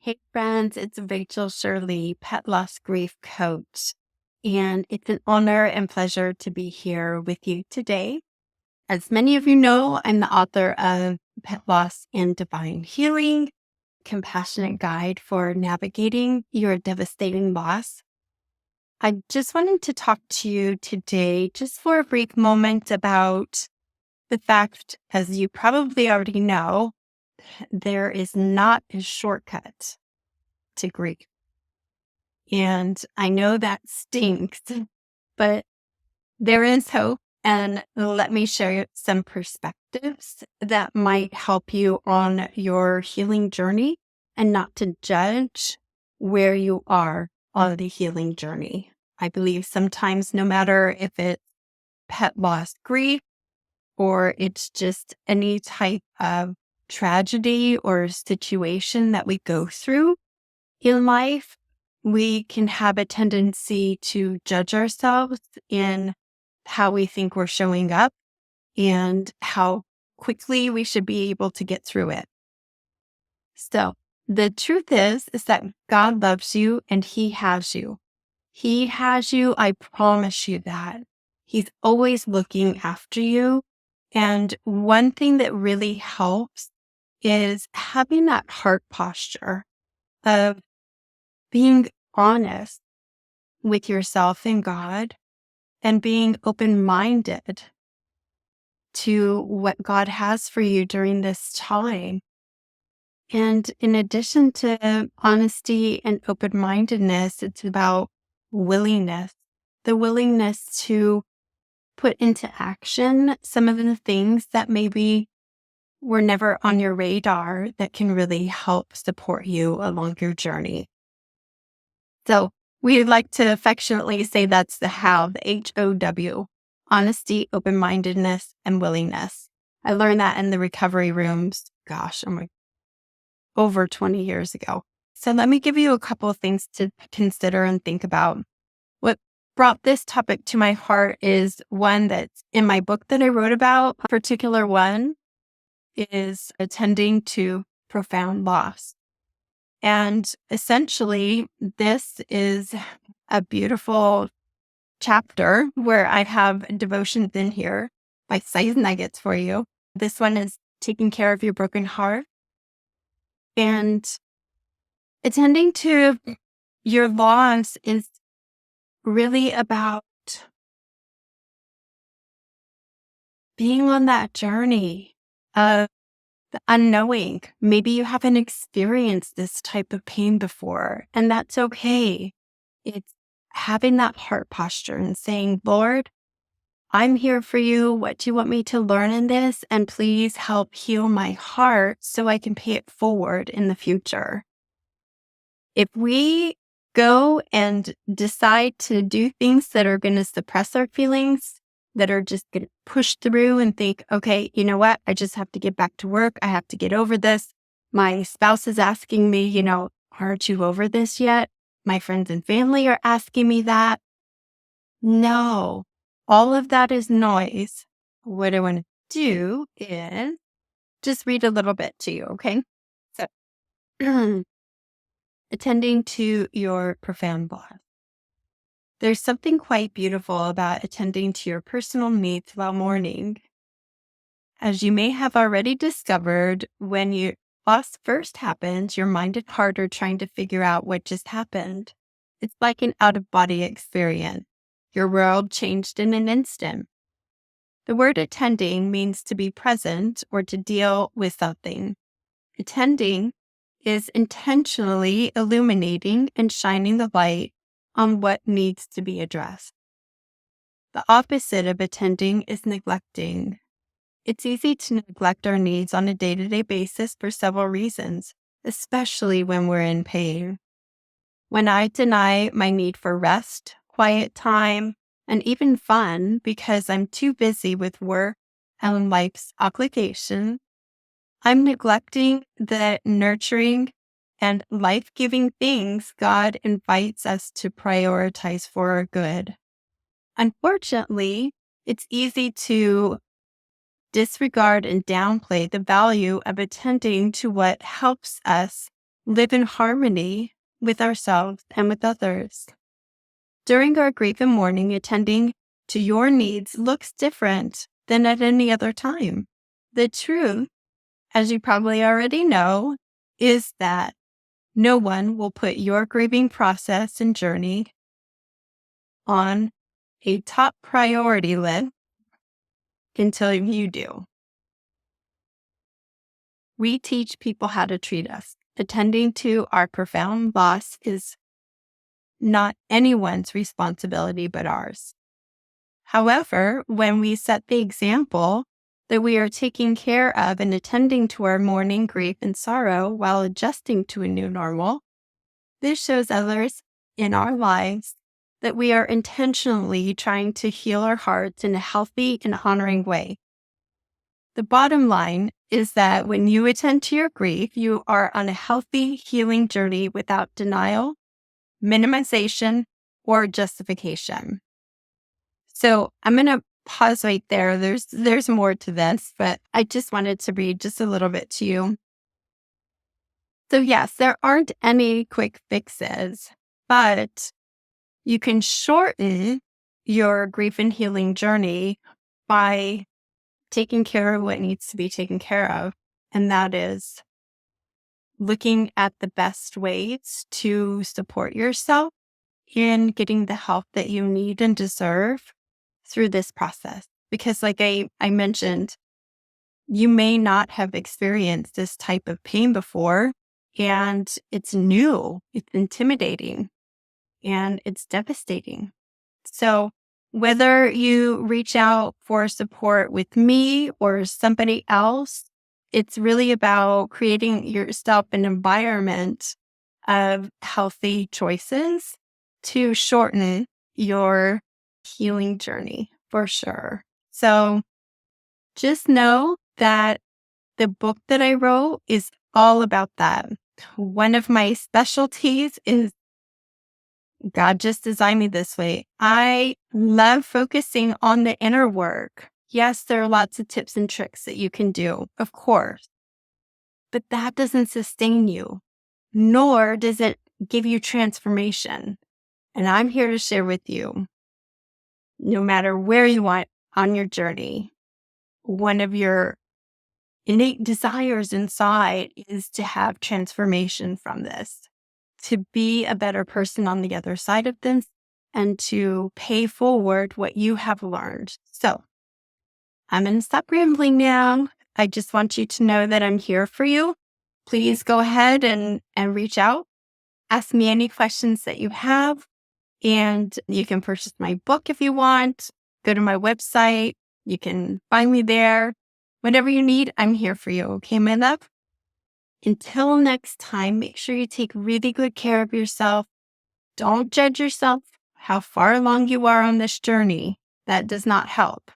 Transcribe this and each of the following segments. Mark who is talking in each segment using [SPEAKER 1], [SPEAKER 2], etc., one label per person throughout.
[SPEAKER 1] Hey friends, it's Rachel Shirley, pet loss grief coach, and it's an honor and pleasure to be here with you today. As many of you know, I'm the author of Pet Loss and Divine Healing, compassionate guide for navigating your devastating loss. I just wanted to talk to you today, just for a brief moment, about the fact, as you probably already know, there is not a shortcut to grief. And I know that stinks, but there is hope. And let me share some perspectives that might help you on your healing journey and not to judge where you are on the healing journey. I believe sometimes, no matter if it's pet loss grief or it's just any type of tragedy or situation that we go through in life, we can have a tendency to judge ourselves in how we think we're showing up and how quickly we should be able to get through it. So the truth is that God loves you and He has you. He has you. I promise you that. He's always looking after you. And one thing that really helps is having that heart posture of being honest with yourself and God and being open-minded to what God has for you during this time. And in addition to honesty and open-mindedness, it's about willingness, the willingness to put into action some of the things that maybe were never on your radar that can really help support you along your journey. So we like to affectionately say that's the HOW, the H-O-W, honesty, open-mindedness, and willingness. I learned that in the recovery rooms, over 20 years ago. So let me give you a couple of things to consider and think about. What brought this topic to my heart is one that's in my book that I wrote about. A particular one is attending to profound loss. And essentially, this is a beautiful chapter where I have devotions in here, bite-sized nuggets for you. This one is taking care of your broken heart. And attending to your loss is really about being on that journey of the unknowing. Maybe you haven't experienced this type of pain before, and that's okay. It's having that heart posture and saying, Lord, I'm here for you. What do you want me to learn in this? And please help heal my heart so I can pay it forward in the future. If we go and decide to do things that are going to suppress our feelings, that are just going to push through and think, okay, you know what? I just have to get back to work. I have to get over this. My spouse is asking me, aren't you over this yet? My friends and family are asking me that. No, all of that is noise. What I want to do is just read a little bit to you, okay? So, attending to your profound loss. There's something quite beautiful about attending to your personal needs while mourning. As you may have already discovered, when your loss first happens, your mind and heart are trying to figure out what just happened. It's like an out-of-body experience. Your world changed in an instant. The word attending means to be present or to deal with something. Attending is intentionally illuminating and shining the light on what needs to be addressed. The opposite of attending is neglecting. It's easy to neglect our needs on a day-to-day basis for several reasons, especially when we're in pain. When I deny my need for rest, quiet time, and even fun because I'm too busy with work and life's obligation, I'm neglecting the nurturing and life-giving things God invites us to prioritize for our good. Unfortunately, it's easy to disregard and downplay the value of attending to what helps us live in harmony with ourselves and with others. During our grief and mourning, attending to your needs looks different than at any other time. The truth, as you probably already know, is that no one will put your grieving process and journey on a top priority list until you do. We teach people how to treat us. Attending to our profound loss is not anyone's responsibility but ours. However, when we set the example that we are taking care of and attending to our mourning, grief, and sorrow while adjusting to a new normal, this shows others in our lives that we are intentionally trying to heal our hearts in a healthy and honoring way. The bottom line is that when you attend to your grief, you are on a healthy healing journey without denial, minimization, or justification. So I'm going to pause right there. There's more to this, but I just wanted to read just a little bit to you. So yes, there aren't any quick fixes, but you can shorten your grief and healing journey by taking care of what needs to be taken care of. And that is looking at the best ways to support yourself in getting the help that you need and deserve through this process. Because like I mentioned, you may not have experienced this type of pain before, and it's new, it's intimidating, and it's devastating. So whether you reach out for support with me or somebody else, it's really about creating yourself an environment of healthy choices to shorten your healing journey for sure. So just know that the book that I wrote is all about that. One of my specialties is God just designed me this way. I love focusing on the inner work. Yes, there are lots of tips and tricks that you can do, of course, but that doesn't sustain you, nor does it give you transformation. And I'm here to share with you, no matter where you are on your journey, one of your innate desires inside is to have transformation from this, to be a better person on the other side of this, and to pay forward what you have learned. So I'm going to stop rambling now. I just want you to know that I'm here for you. Please go ahead and reach out. Ask me any questions that you have. And you can purchase my book if you want. Go to my website. You can find me there. Whatever you need, I'm here for you. Okay, my love? Until next time, make sure you take really good care of yourself. Don't judge yourself how far along you are on this journey. That does not help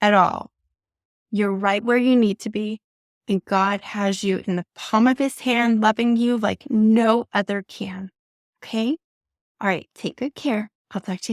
[SPEAKER 1] at all. You're right where you need to be, and God has you in the palm of his hand, loving you like no other can. Okay? All right, take good care. I'll talk to you